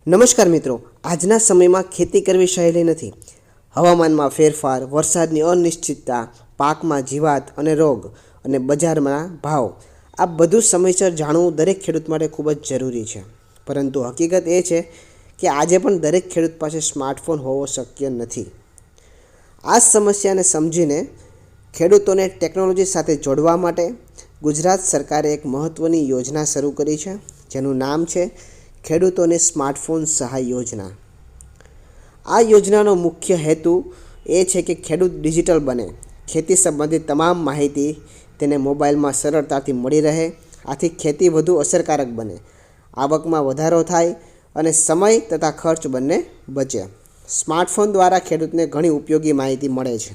નમસ્કાર મિત્રો, આજના સમયમાં ખેતી કરવી સહેલી નથી. હવામાનમાં ફેરફાર, વરસાદની અનિશ્ચિતતા, પાકમાં જીવાત અને રોગ અને બજારના ભાવ, આ બધું સમયસર જાણવું દરેક ખેડૂત માટે ખૂબ જ જરૂરી છે. પરંતુ હકીકત એ છે કે આજે પણ દરેક ખેડૂત પાસે સ્માર્ટફોન હોવો શક્ય નથી. આ સમસ્યાને સમજીને ખેડૂતોને ટેકનોલોજી સાથે જોડવા માટે ગુજરાત સરકારે એક મહત્ત્વની યોજના શરૂ કરી છે, જેનું નામ છે ખેડૂતોને સ્માર્ટફોન સહાય યોજના. આ યોજનાનો મુખ્ય હેતુ એ છે કે ખેડૂત ડિજિટલ બને, ખેતી સંબંધિત તમામ માહિતી તેને મોબાઈલમાં સરળતાથી મળી રહે. આથી ખેતી વધુ અસરકારક બને, આવકમાં વધારો થાય અને સમય તથા ખર્ચ બંને બચે. સ્માર્ટફોન દ્વારા ખેડૂતને ઘણી ઉપયોગી માહિતી મળે છે.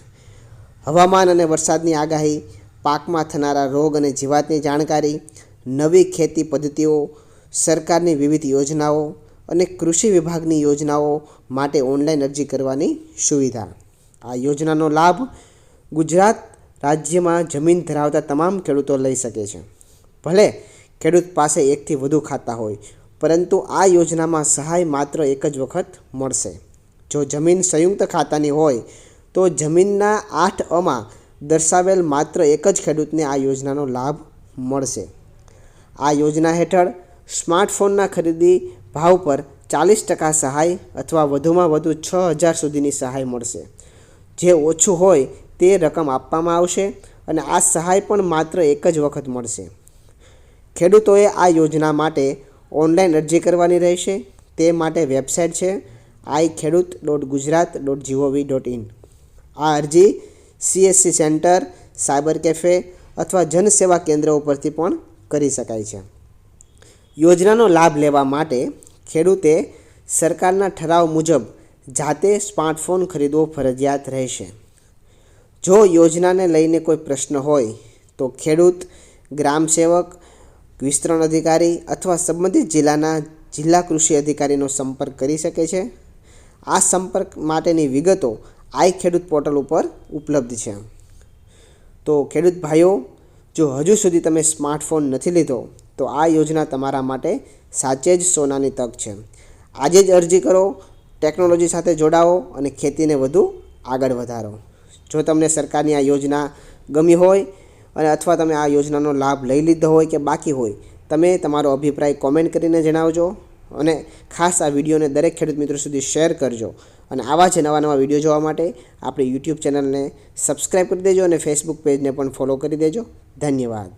હવામાન અને વરસાદની આગાહી, પાકમાં થનારા રોગ અને જીવાતની જાણકારી, નવી ખેતી પદ્ધતિઓ, સરકારની વિવિધ યોજનાઓ અને કૃષિ વિભાગની યોજનાઓ માટે ઓનલાઈન અરજી કરવાની સુવિધા. આ યોજનાનો લાભ ગુજરાત રાજ્યમાં જમીન ધરાવતા તમામ ખેડૂતો લઈ શકે છે. ભલે ખેડૂત પાસે એકથી વધુ ખાતા હોય, પરંતુ આ યોજનામાં સહાય માત્ર એક જ વખત મળશે. જો જમીન સંયુક્ત ખાતાની હોય તો જમીનના 8 દર્શાવેલ માત્ર એક જ ખેડૂતને આ યોજનાનો લાભ મળશે. આ યોજના હેઠળ સ્માર્ટફોનના ખરીદી ભાવ પર 40% સહાય અથવા વધુમાં વધુ 6,000 સુધીની સહાય મળશે. જે ઓછું હોય તે રકમ આપવામાં આવશે અને આ સહાય પણ માત્ર એક જ વખત મળશે. ખેડૂતોએ આ યોજના માટે ઓનલાઈન અરજી કરવાની રહેશે. તે માટે વેબસાઇટ છે iKhedoot.gujarat.gov.in. આ અરજી CSC સેન્ટર, સાયબર કેફે અથવા જનસેવા કેન્દ્ર ઉપરથી પણ કરી શકાય છે. યોજનાનો લાભ લેવા માટે ખેડૂતે સરકારના ઠરાવ મુજબ જાતે સ્માર્ટફોન ખરીદવો ફરજિયાત રહેશે. જો યોજનાને લઈને કોઈ પ્રશ્ન હોય તો ખેડૂત ગ્રામ સેવક, વિસ્તરણ અધિકારી અથવા સંબંધિત જિલ્લાના જિલ્લા કૃષિ અધિકારીનો સંપર્ક કરી શકે છે. આ સંપર્ક માટેની વિગતો iKhedoot પોર્ટલ ઉપર ઉપલબ્ધ છે. તો ખેડૂત ભાઈઓ, જો હજુ સુધી તમે સ્માર્ટફોન નથી લીધો તો આ યોજના તમારા માટે સાચે જ સોનાની તક છે. આજે જ અરજી કરો, ટેકનોલોજી સાથે જોડાઓ અને ખેતીને વધુ આગળ વધારો. જો તમને સરકારની આ યોજના ગમી હોય અને અથવા તમે આ યોજનાનો લાભ લઈ લીધો હોય કે બાકી હોય, તમે તમારો અભિપ્રાય કોમેન્ટ કરીને જણાવજો અને ખાસ આ વિડીયોને દરેક ખેડૂત મિત્રો સુધી શેર કરજો. અને આવા જ નવા વિડીયો જોવા માટે આપણી યુટ્યુબ ચેનલને સબસ્ક્રાઈબ કરી દેજો અને ફેસબુક પેજને પણ ફોલો કરી દેજો. ધન્યવાદ.